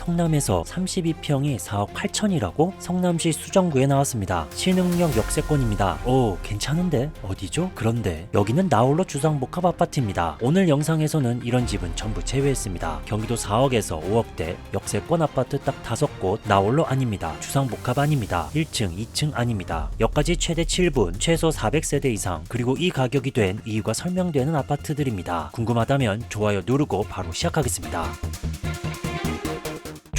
성남에서 32평이 4억 8천이라고? 성남시 수정구에 나왔습니다. 신흥역 역세권입니다. 오, 괜찮은데? 어디죠? 그런데 여기는 나홀로 주상복합 아파트입니다. 오늘 영상에서는 이런 집은 전부 제외했습니다. 경기도 4억에서 5억대 역세권 아파트 딱 5곳 나홀로 아닙니다. 주상복합 아닙니다. 1층, 2층 아닙니다. 역까지 최대 7분, 최소 400세대 이상, 그리고 이 가격이 된 이유가 설명되는 아파트들입니다. 궁금하다면 좋아요 누르고 바로 시작하겠습니다.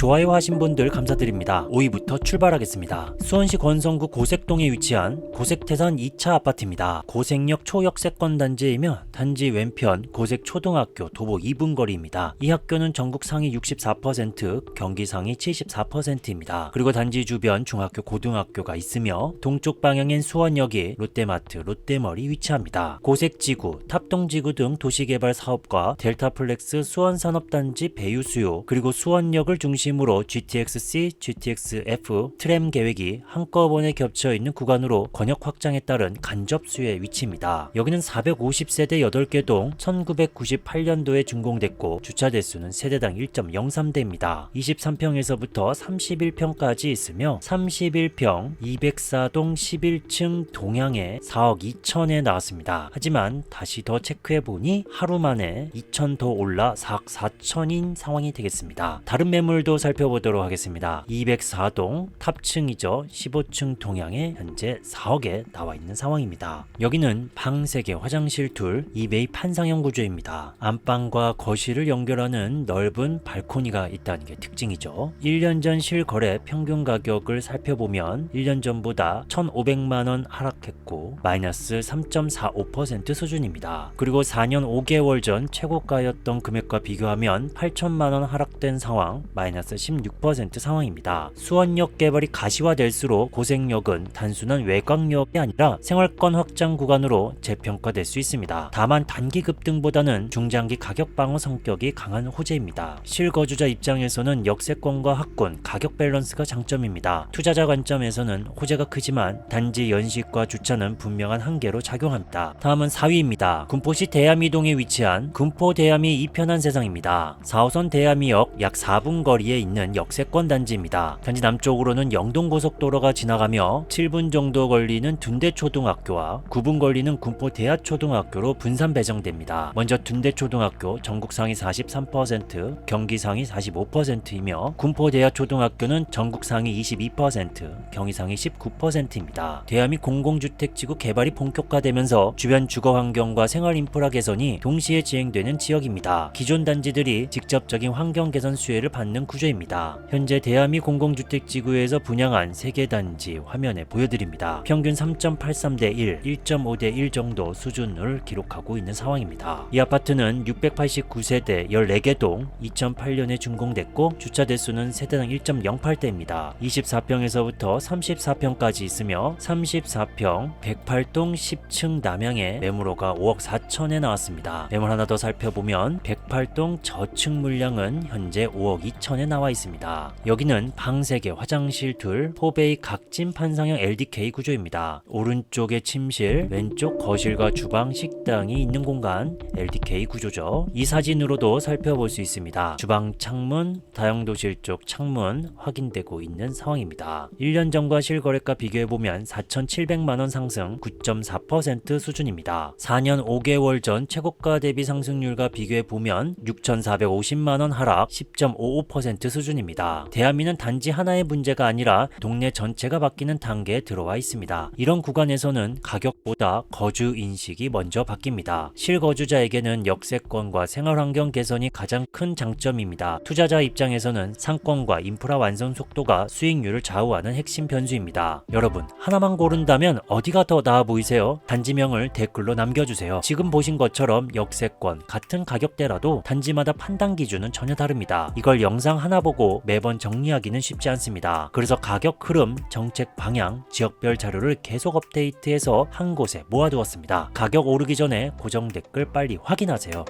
좋아요 하신 분들 감사드립니다. 5위부터 출발하겠습니다. 수원시 권성구 고색동에 위치한 고색태산 2차 아파트입니다. 고색역 초역세권 단지이며 단지 왼편 고색초등학교 도보 2분 거리입니다. 이 학교는 전국 상위 64%, 경기 상위 74%입니다. 그리고 단지 주변 중학교, 고등학교가 있으며 동쪽 방향엔 수원역이 롯데마트, 롯데몰이 위치합니다. 고색지구, 탑동지구 등 도시개발 사업과 델타플렉스 수원산업단지 배유 수요, 그리고 수원역을 중심으로 GTX-C, GTX-F 트램 계획이 한꺼번에 겹쳐있는 구간으로 권역 확장에 따른 간접수의 위치입니다. 여기는 450세대 8개 동 1998년도에 준공됐고 주차 대수는 세대당 1.03대입니다. 23평에서부터 31평까지 있으며 31평 204동 11층 동향에 4억 2천에 나왔습니다. 하지만 다시 더 체크해보니 하루 만에 2천 더 올라 4억 4천인 상황이 되겠습니다. 다른 매물도 살펴보도록 하겠습니다. 204동 탑층이죠. 15층 동향에 현재 4억에 나와 있는 상황입니다. 여기는 방 3개, 화장실 둘, 2베이 판상형 구조입니다. 안방과 거실을 연결하는 넓은 발코니가 있다는 게 특징이죠. 1년 전 실거래 평균 가격을 살펴보면 1년 전보다 1,500만원 하락했고 마이너스 3.45% 수준입니다. 그리고 4년 5개월 전 최고가였던 금액과 비교하면 8천만원 하락된 상황, 마이너스 16% 상황입니다. 수원역 개발이 가시화될수록 고색역은 단순한 외곽역이 아니라 생활권 확장 구간으로 재평가될 수 있습니다. 다만 단기 급등보다는 중장기 가격 방어 성격이 강한 호재입니다. 실거주자 입장에서는 역세권과 학군, 가격 밸런스가 장점입니다. 투자자 관점에서는 호재가 크지만 단지 연식과 주차는 분명한 한계로 작용합니다. 다음은 4위입니다. 군포시 대암이동에 위치한 군포 대암이 이편한 세상입니다. 4호선 대암이역 약 4분 거리에 있는 역세권 단지입니다. 단지 남쪽으로는 영동고속도로가 지나가며 7분 정도 걸리는 둔대초등학교와 9분 걸리는 군포대하초등학교로 분산 배정됩니다. 먼저 둔대초등학교 전국 상위 43%, 경기 상위 45%이며 군포대하초등학교는 전국 상위 22%, 경기 상위 19%입니다. 대암이 공공주택지구 개발이 본격화되면서 주변 주거 환경과 생활 인프라 개선이 동시에 진행되는 지역입니다. 기존 단지들이 직접적인 환경 개선 수혜를 받는 구조입니다. 현재 대암이 공공주택지구에서 분양한 3개 단지 화면에 보여드립니다. 평균 3.83대 1, 1.5대 1 정도 수준을 기록하고 있는 상황입니다. 이 아파트는 689세대 14개 동 2008년에 준공됐고 주차 대수는 세대당 1.08대입니다. 24평에서부터 34평까지 있으며 34평 108동 10층 남향에 매물호가 5억 4천에 나왔습니다. 매물 하나 더 살펴보면 108동 저층 물량은 현재 5억 2천에 나와 있습니다. 여기는 방 3개, 화장실 둘, 4베이 각진 판상형 LDK 구조입니다. 오른쪽에 침실, 왼쪽 거실과 주방, 식당이 있는 공간 LDK 구조죠. 이 사진으로도 살펴볼 수 있습니다. 주방 창문, 다용도실 쪽 창문 확인되고 있는 상황입니다. 1년 전과 실거래가 비교해보면 4,700만원 상승 9.4% 수준입니다. 4년 5개월 전 최고가 대비 상승률과 비교해보면 6,450만원 하락 10.55% 수준입니다. 대암이는 단지 하나의 문제가 아니라 동네 전체가 바뀌는 단계에 들어와 있습니다. 이런 구간에서는 가격보다 거주 인식이 먼저 바뀝니다. 실거주자에게는 역세권과 생활환경 개선이 가장 큰 장점입니다. 투자자 입장에서는 상권과 인프라 완성 속도가 수익률을 좌우하는 핵심 변수입니다. 여러분, 하나만 고른다면 어디가 더 나아 보이세요? 단지명을 댓글로 남겨주세요. 지금 보신 것처럼 역세권 같은 가격대라도 단지마다 판단 기준은 전혀 다릅니다. 이걸 영상 하나 보고 매번 정리하기는 쉽지 않습니다. 그래서 가격 흐름, 정책 방향, 지역별 자료를 계속 업데이트해서 한 곳에 모아두었습니다. 가격 오르기 전에 고정 댓글 빨리 확인하세요.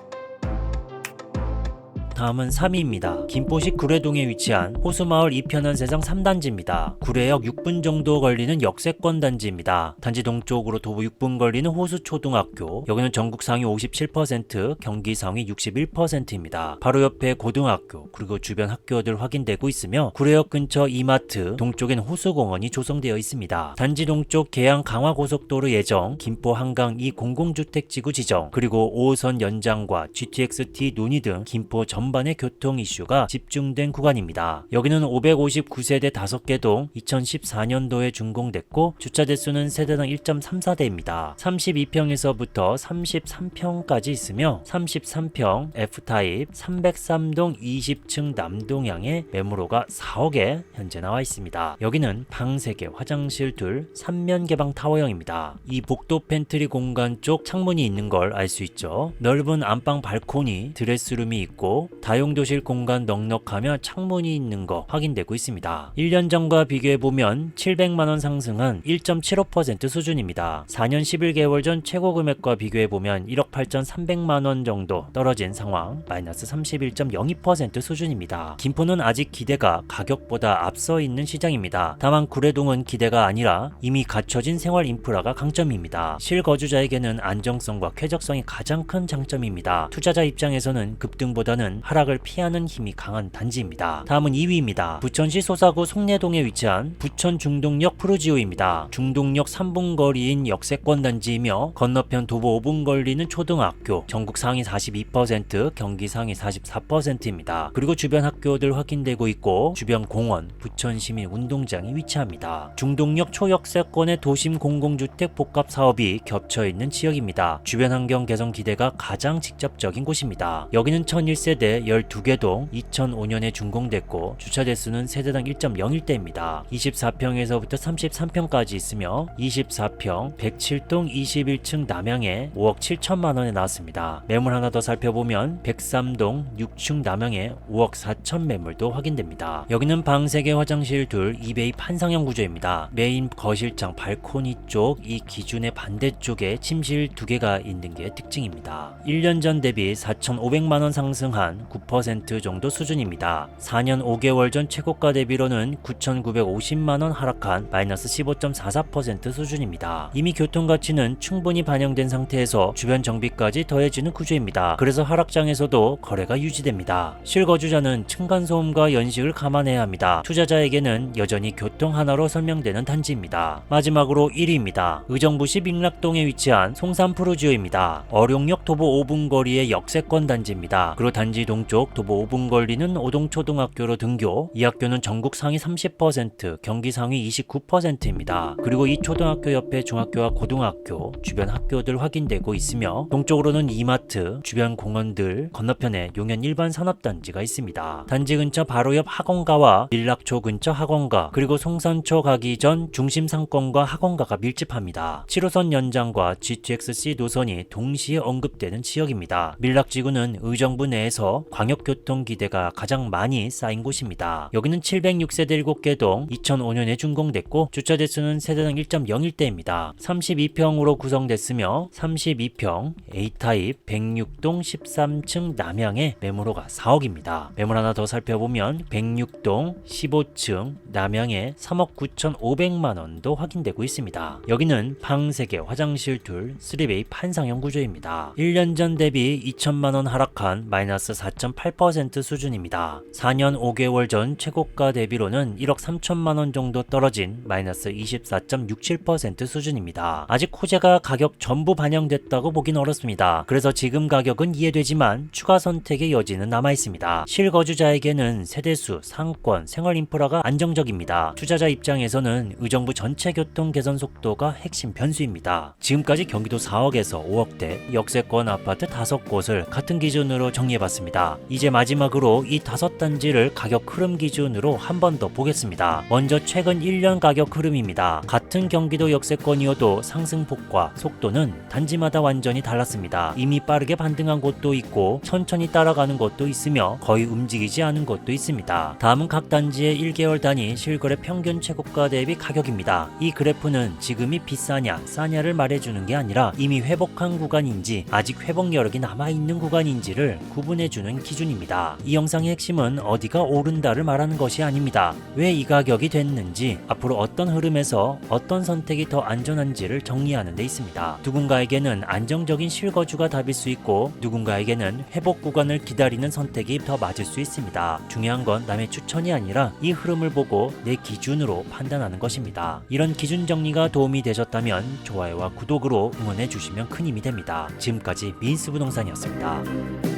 다음은 3위입니다. 김포시 구례동에 위치한 호수마을 이편한 세상 3단지입니다. 구례역 6분 정도 걸리는 역세권 단지입니다. 단지 동쪽으로 도보 6분 걸리는 호수초등학교, 여기는 전국 상위 57%, 경기 상위 61%입니다. 바로 옆에 고등학교, 그리고 주변 학교들 확인되고 있으며 구례역 근처 이마트, 동쪽엔 호수공원이 조성되어 있습니다. 단지 동쪽 계양 강화고속도로 예정, 김포 한강 2 공공주택지구 지정, 그리고 5호선 연장과 GTX-T 논의 등 김포 전반의 교통 이슈가 집중된 구간입니다. 여기는 559세대 5개 동 2014년도에 준공됐고 주차 대수는 세대당 1.34대입니다. 32평에서부터 33평까지 있으며 33평 F타입 303동 20층 남동향의 매물호가 4억에 현재 나와 있습니다. 여기는 방 3개, 화장실 둘, 3면 개방 타워형입니다. 이 복도 팬트리 공간 쪽 창문이 있는 걸 알 수 있죠. 넓은 안방 발코니, 드레스룸이 있고 다용도실 공간 넉넉하며 창문이 있는 거 확인되고 있습니다. 1년 전과 비교해보면 700만원 상승한 1.75% 수준입니다. 4년 11개월 전 최고 금액과 비교해보면 1억 8,300만원 정도 떨어진 상황, 마이너스 31.02% 수준입니다. 김포는 아직 기대가 가격보다 앞서 있는 시장입니다. 다만 구례동은 기대가 아니라 이미 갖춰진 생활 인프라가 강점입니다. 실거주자에게는 안정성과 쾌적성이 가장 큰 장점입니다. 투자자 입장에서는 급등보다는 하락을 피하는 힘이 강한 단지입니다. 다음은 2위입니다. 부천시 소사구 송내동에 위치한 부천 중동역 푸르지오입니다. 중동역 3분 거리인 역세권 단지이며 건너편 도보 5분 걸리는 초등학교, 전국 상위 42%, 경기 상위 44%입니다. 그리고 주변 학교들 확인되고 있고 주변 공원, 부천시민 운동장이 위치합니다. 중동역 초역세권의 도심 공공주택 복합 사업이 겹쳐있는 지역입니다. 주변 환경 개선 기대가 가장 직접적인 곳입니다. 여기는 1001세대 12개 동 2005년에 준공됐고 주차 대수는 세대당 1.01대입니다. 24평에서부터 33평까지 있으며 24평 107동 21층 남향에 5억 7천만원에 나왔습니다. 매물 하나 더 살펴보면 103동 6층 남향에 5억 4천 매물도 확인됩니다. 여기는 방 3개, 화장실 둘, 2베이 판상형 구조입니다. 메인 거실장 발코니 쪽 이 기준의 반대쪽에 침실 2개가 있는 게 특징입니다. 1년 전 대비 4,500만원 상승한 9% 정도 수준입니다. 4년 5개월 전 최고가 대비로는 9,950만원 하락한 마이너스 15.44% 수준입니다. 이미 교통가치는 충분히 반영된 상태에서 주변 정비까지 더해지는 구조입니다. 그래서 하락장에서도 거래가 유지됩니다. 실거주자는 층간소음과 연식을 감안해야 합니다. 투자자에게는 여전히 교통 하나로 설명되는 단지입니다. 마지막으로 1위입니다. 의정부시 민락동에 위치한 송산푸르지오입니다. 어룡역 도보 5분 거리의 역세권 단지입니다. 그리고 단지 동쪽 도보 5분 거리는 오동초등학교로 등교, 이 학교는 전국 상위 30%, 경기 상위 29%입니다. 그리고 이 초등학교 옆에 중학교와 고등학교, 주변 학교들 확인되고 있으며 동쪽으로는 이마트, 주변 공원들, 건너편에 용현 일반 산업단지가 있습니다. 단지 근처 바로 옆 학원가와 밀락초 근처 학원가, 그리고 송산초 가기 전 중심 상권과 학원가가 밀집합니다. 7호선 연장과 GTX-C 노선이 동시에 언급되는 지역입니다. 밀락지구는 의정부 내에서 광역교통 기대가 가장 많이 쌓인 곳입니다. 여기는 706세대 7개 동 2005년에 준공됐고 주차 대수는 세대당 1.01대입니다. 32평으로 구성됐으며 32평 A타입 106동 13층 남향의 매물호가 4억입니다. 매물 하나 더 살펴보면 106동 15층 남향에 3억 9,500만원도 확인되고 있습니다. 여기는 방 3개, 화장실 둘, 3베이 판상형 구조입니다. 1년 전 대비 2천만원 하락한 마이너스 4.8% 수준입니다. 4년 5개월 전 최고가 대비로는 1억 3천만원 정도 떨어진 마이너스 24.67% 수준입니다. 아직 호재가 가격 전부 반영됐다고 보긴 어렵습니다. 그래서 지금 가격은 이해되지만 추가 선택의 여지는 남아있습니다. 실거주자에게는 세대수, 상권, 생활인프라가 안정적입니다. 투자자 입장에서는 의정부 전체 교통 개선 속도가 핵심 변수입니다. 지금까지 경기도 4억에서 5억대 역세권 아파트 5곳을 같은 기준으로 정리해봤습니다. 이제 마지막으로 이 5단지를 가격 흐름 기준으로 한 번 더 보겠습니다. 먼저 최근 1년 가격 흐름입니다. 같은 경기도 역세권이어도 상승폭과 속도는 단지마다 완전히 달랐습니다. 이미 빠르게 반등한 곳도 있고 천천히 따라가는 곳도 있으며 거의 움직이지 않은 곳도 있습니다. 다음은 각 단지의 1개월 단위 실거래 평균 최고가 대비 가격입니다. 이 그래프는 지금이 비싸냐 싸냐를 말해주는 게 아니라 이미 회복한 구간인지 아직 회복 여력이 남아있는 구간인지를 구분해주는 판단하는 기준입니다. 이 영상의 핵심은 어디가 오른다를 말하는 것이 아닙니다. 왜 이 가격이 됐는지, 앞으로 어떤 흐름에서 어떤 선택이 더 안전한지를 정리하는 데 있습니다. 누군가에게는 안정적인 실거주가 답일 수 있고 누군가에게는 회복 구간을 기다리는 선택이 더 맞을 수 있습니다. 중요한 건 남의 추천이 아니라 이 흐름을 보고 내 기준으로 판단하는 것입니다. 이런 기준 정리가 도움이 되셨다면 좋아요와 구독으로 응원해 주시면 큰 힘이 됩니다. 지금까지 민스부동산이었습니다.